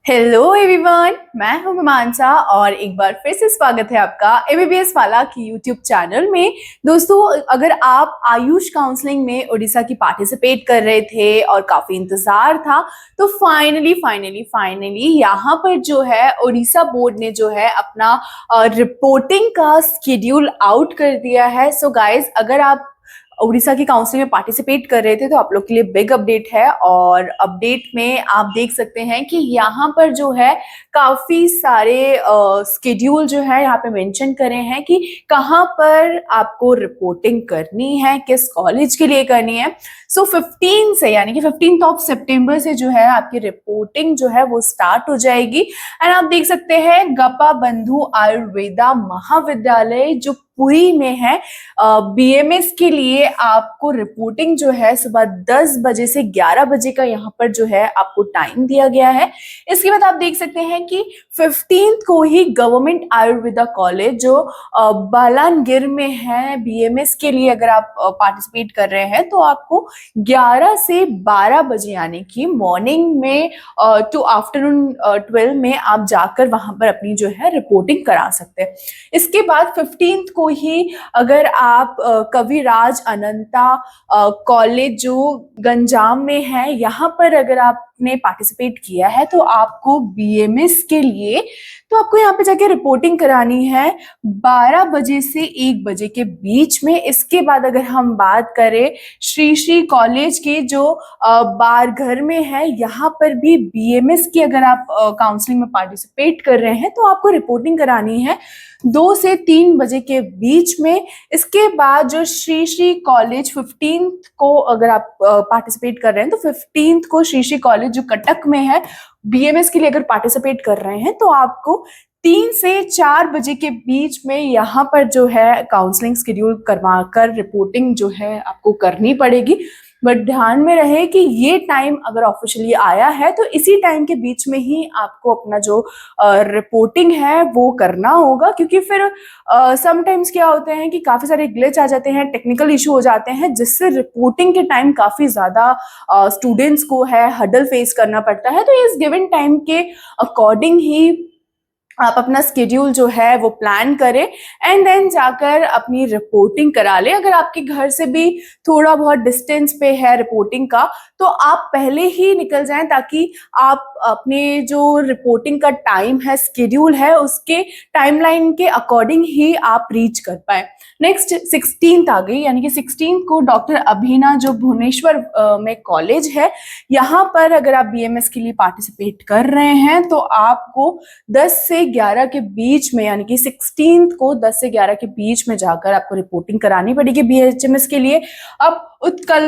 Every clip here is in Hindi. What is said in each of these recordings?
हेलो एवरीवन, मैं हूं मानसा और एक बार फिर से स्वागत है आपका एमबीबीएस वाला की यूट्यूब चैनल में। दोस्तों, अगर आप आयुष काउंसलिंग में उड़ीसा की पार्टिसिपेट कर रहे थे और काफी इंतजार था, तो फाइनली फाइनली फाइनली यहाँ पर जो है उड़ीसा बोर्ड ने जो है अपना रिपोर्टिंग का स्केड्यूल आउट कर दिया है। सो गाइज, अगर आप उड़ीसा की काउंसलिंग में पार्टिसिपेट कर रहे थे तो आप लोग के लिए बिग अपडेट है। और अपडेट में आप देख सकते हैं कि यहाँ पर जो है काफी सारे स्केड्यूल जो है यहाँ पे मेंशन करे हैं कि कहाँ पर आपको रिपोर्टिंग करनी है, किस कॉलेज के लिए करनी है। सो 15 से यानी कि 15 ऑफ सितंबर से जो है आपकी रिपोर्टिंग जो है वो स्टार्ट हो जाएगी। एंड आप देख सकते हैं गपा बंधु आयुर्वेदा महाविद्यालय जो पुरी में है, बीएमएस के लिए आपको रिपोर्टिंग जो है सुबह 10 बजे से 11 बजे का यहाँ पर जो है आपको टाइम दिया गया है। इसके बाद आप देख सकते हैं कि 15 को ही गवर्नमेंट आयुर्वेदा कॉलेज जो बालानगिर में है, बीएमएस के लिए अगर आप पार्टिसिपेट कर रहे हैं तो आपको 11 से 12 बजे यानी कि मॉर्निंग में टू आफ्टरनून 12 में आप जाकर वहां पर अपनी जो है रिपोर्टिंग करा सकते हैं। इसके बाद 15 को ही अगर आप कविराज अनंता कॉलेज जो गंजाम में है, यहाँ पर अगर आपने पार्टिसिपेट किया है तो आपको बीएमएस के लिए तो आपको यहाँ पे जाके रिपोर्टिंग करानी है 12 बजे से 1 बजे के बीच में। इसके बाद अगर हम बात करें श्री श्री कॉलेज के जो बारघर में है, यहाँ पर भी बीएमएस की अगर आप काउंसलिंग में पार्टिसिपेट कर रहे हैं तो आपको रिपोर्टिंग करानी है 2 से 3 बजे के बीच में। इसके बाद जो श्री श्री कॉलेज 15 को अगर आप पार्टिसिपेट कर रहे हैं तो 15 को श्री श्री कॉलेज जो कटक में है, बीएमएस के लिए अगर पार्टिसिपेट कर रहे हैं तो आपको 3 से 4 बजे के बीच में यहाँ पर जो है काउंसलिंग शेड्यूल करवा कर रिपोर्टिंग जो है आपको करनी पड़ेगी। बट ध्यान में रहे कि ये टाइम अगर ऑफिशियली आया है तो इसी टाइम के बीच में ही आपको अपना जो रिपोर्टिंग है वो करना होगा, क्योंकि फिर समटाइम्स क्या होते हैं कि काफी सारे ग्लिच आ जाते हैं, टेक्निकल इशू हो जाते हैं, जिससे रिपोर्टिंग के टाइम काफी ज्यादा स्टूडेंट्स को है हडल फेस करना पड़ता है। तो इस गिवन टाइम के अकॉर्डिंग ही आप अपना स्केड्यूल जो है वो प्लान करें एंड देन जाकर अपनी रिपोर्टिंग करा लें। अगर आपके घर से भी थोड़ा बहुत डिस्टेंस पे है रिपोर्टिंग का तो आप पहले ही निकल जाएं ताकि आप अपने जो रिपोर्टिंग का टाइम है, स्केड्यूल है, उसके टाइमलाइन के अकॉर्डिंग ही आप रीच कर पाए। नेक्स्ट 16th आ गई, यानी कि 16th को डॉक्टर अभिना जो भुवनेश्वर में कॉलेज है, यहाँ पर अगर आप बीएमएस के लिए पार्टिसिपेट कर रहे हैं तो आपको 10 से 11 के बीच में यानी कि 16th को 10 से 11 के बीच में जाकर आपको रिपोर्टिंग करानी पड़ेगी बीएचएमएस के लिए। अब उत्कल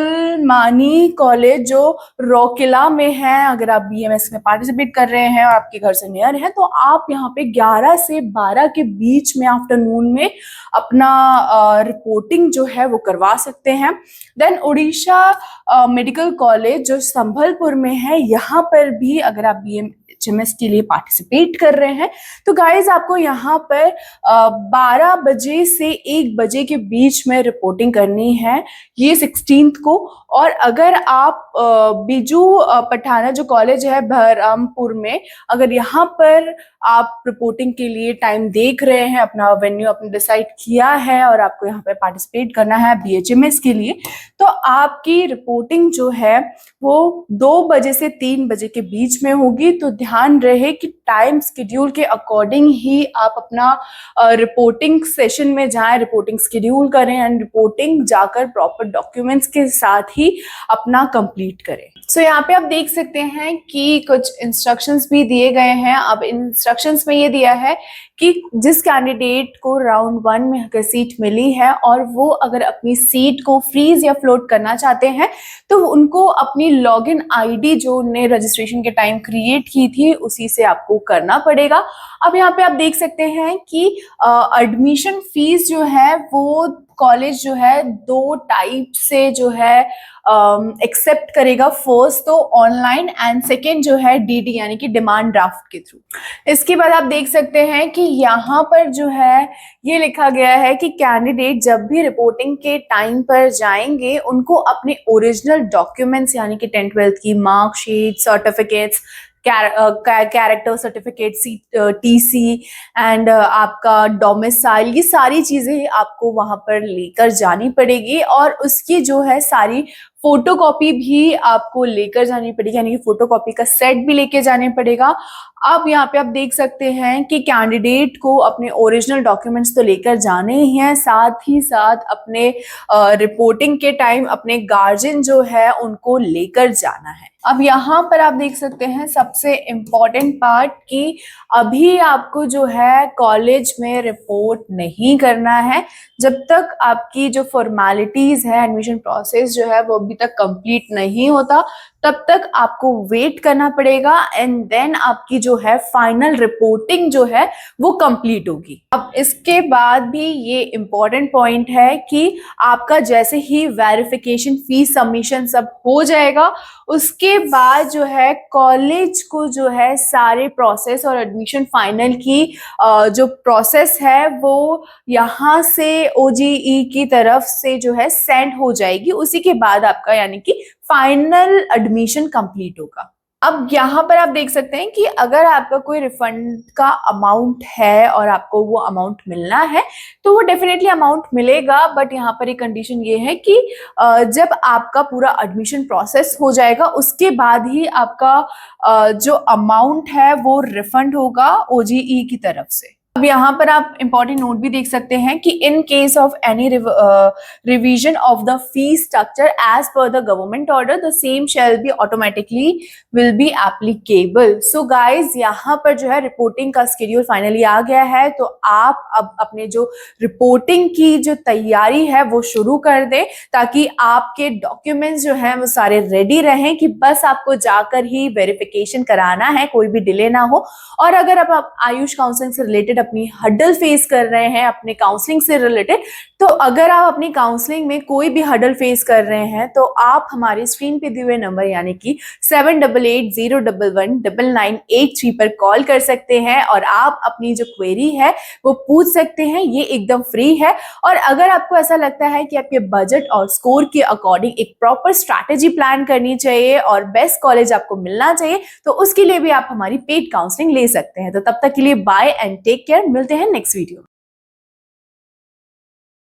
मानी कॉलेज जो रोकिला में है, अगर आप बीएमएस में पार्टिसिपेट कर रहे हैं और आपके घर से नियर है तो आप यहाँ पे 11 से 12 के बीच में आफ्टरनून में अपना रिपोर्टिंग जो है वो करवा सकते हैं। देन उड़ीसा मेडिकल कॉलेज जो संभलपुर में है, यहाँ पर भी अगर आप बीएमएस के लिए पार्टिसिपेट कर रहे हैं तो गाइज आपको यहाँ पर 12 बजे से 1 बजे के बीच में रिपोर्टिंग करनी है, ये 16th को। और अगर आप बिजू पठाना जो कॉलेज है बहरामपुर में, अगर यहाँ पर आप रिपोर्टिंग के लिए टाइम देख रहे हैं, अपना वेन्यू आपने डिसाइड किया है और आपको यहाँ पे पार्टिसिपेट करना है बीएचएमएस के लिए, तो आपकी रिपोर्टिंग जो है वो 2 बजे से 3 बजे के बीच में होगी। तो ध्यान रहे कि टाइम स्केड्यूल के अकॉर्डिंग ही आप अपना रिपोर्टिंग सेशन में जाएं, रिपोर्टिंग स्केड्यूल करें एंड रिपोर्टिंग जाकर प्रॉपर डॉक्यूमेंट्स के साथ ही अपना कंप्लीट करें। सो यहाँ पे आप देख सकते हैं कि कुछ इंस्ट्रक्शंस भी दिए गए हैं। अब इंस्ट्रक्शंस में ये दिया है कि जिस कैंडिडेट को राउंड 1 में अगर सीट मिली है और वो अगर अपनी सीट को फ्रीज या फ्लोट करना चाहते हैं तो उनको अपनी लॉगिन आईडी जो उन्होंने रजिस्ट्रेशन के टाइम क्रिएट की थी उसी से आपको करना पड़ेगा। अब यहाँ पे आप देख सकते हैं कि एडमिशन फीस जो है वो कॉलेज जो है 2 टाइप से जो है एक्सेप्ट करेगा। फर्स्ट तो ऑनलाइन एंड सेकेंड जो है डीडी यानी कि डिमांड ड्राफ्ट के थ्रू। इसके बाद आप देख सकते हैं कि यहाँ पर जो है ये लिखा गया है कि कैंडिडेट जब भी रिपोर्टिंग के टाइम पर जाएंगे उनको अपने ओरिजिनल डॉक्यूमेंट्स यानी कि 10th 12th की marksheet, certificates character certificate, TC and आपका डोमिसाइल, ये सारी चीजें आपको वहां पर लेकर जानी पड़ेगी। और उसकी जो है सारी फोटोकॉपी भी आपको लेकर जानी पड़ेगी, यानी कि फोटोकॉपी का सेट भी लेके जाने पड़ेगा। अब यहाँ पे आप देख सकते हैं कि कैंडिडेट को अपने ओरिजिनल डॉक्यूमेंट्स तो लेकर जाने ही हैं, साथ ही साथ अपने रिपोर्टिंग के टाइम अपने गार्जियन जो है उनको लेकर जाना है। अब यहाँ पर आप देख सकते हैं सबसे इम्पॉर्टेंट पार्ट कि अभी आपको जो है कॉलेज में रिपोर्ट नहीं करना है जब तक आपकी जो फॉर्मेलिटीज है, एडमिशन प्रोसेस जो है वो अभी तक कंप्लीट नहीं होता, तब तक आपको वेट करना पड़ेगा एंड देन आपकी जो है फाइनल रिपोर्टिंग जो है वो कंप्लीट होगी। अब इसके बाद भी ये इम्पोर्टेंट पॉइंट है कि आपका जैसे ही वेरिफिकेशन फीस सबमिशन सब हो जाएगा, उसके बाद जो है कॉलेज को जो है सारे प्रोसेस और एडमिशन फाइनल की जो प्रोसेस है वो यहाँ से OJE की तरफ से जो है सेंड हो जाएगी। उसी के बाद आपका यानी कि फाइनल एडमिशन कंप्लीट होगा। अब यहाँ पर आप देख सकते हैं कि अगर आपका कोई रिफंड का अमाउंट है और आपको वो अमाउंट मिलना है तो वो डेफिनेटली अमाउंट मिलेगा, बट यहाँ पर एक कंडीशन ये है कि जब आपका पूरा एडमिशन प्रोसेस हो जाएगा उसके बाद ही आपका जो अमाउंट है वो रिफंड होगा OJE की तरफ से। अब यहाँ पर आप इंपॉर्टेंट नोट भी देख सकते हैं कि in case of any revision of the fee structure as per the government order the same shall be automatically will be applicable. So guys यहाँ पर जो है रिपोर्टिंग का शेड्यूल फाइनली आ गया है, तो आप अब अपने जो रिपोर्टिंग की जो तैयारी है वो शुरू कर दें ताकि आपके डॉक्यूमेंट्स जो हैं वो सारे रेडी रहें कि बस आपको जाकर ही वेरिफिकेशन कराना है, कोई भी डिले ना हो। और अगर आप आयुष काउंसलिंग से रिलेटेड अपनी हडल फेस कर रहे हैं अपने काउंसलिंग से रिलेटेड, तो अगर आप अपनी काउंसलिंग में कोई भी हडल फेस कर रहे हैं तो आप हमारे स्क्रीन पे दिए हुए नंबर यानी कि 7880119983 पर कॉल कर सकते हैं और आप अपनी जो क्वेरी है वो पूछ सकते हैं। ये एकदम फ्री है। और अगर आपको ऐसा लगता है कि आपके बजट और स्कोर के अकॉर्डिंग एक प्रॉपर स्ट्रैटेजी प्लान करनी चाहिए और बेस्ट कॉलेज आपको मिलना चाहिए, तो उसके लिए भी आप हमारी पेड काउंसलिंग ले सकते हैं। तो तब तक के लिए बाय एंड टेक केयर। मिलते हैं नेक्स्ट वीडियो।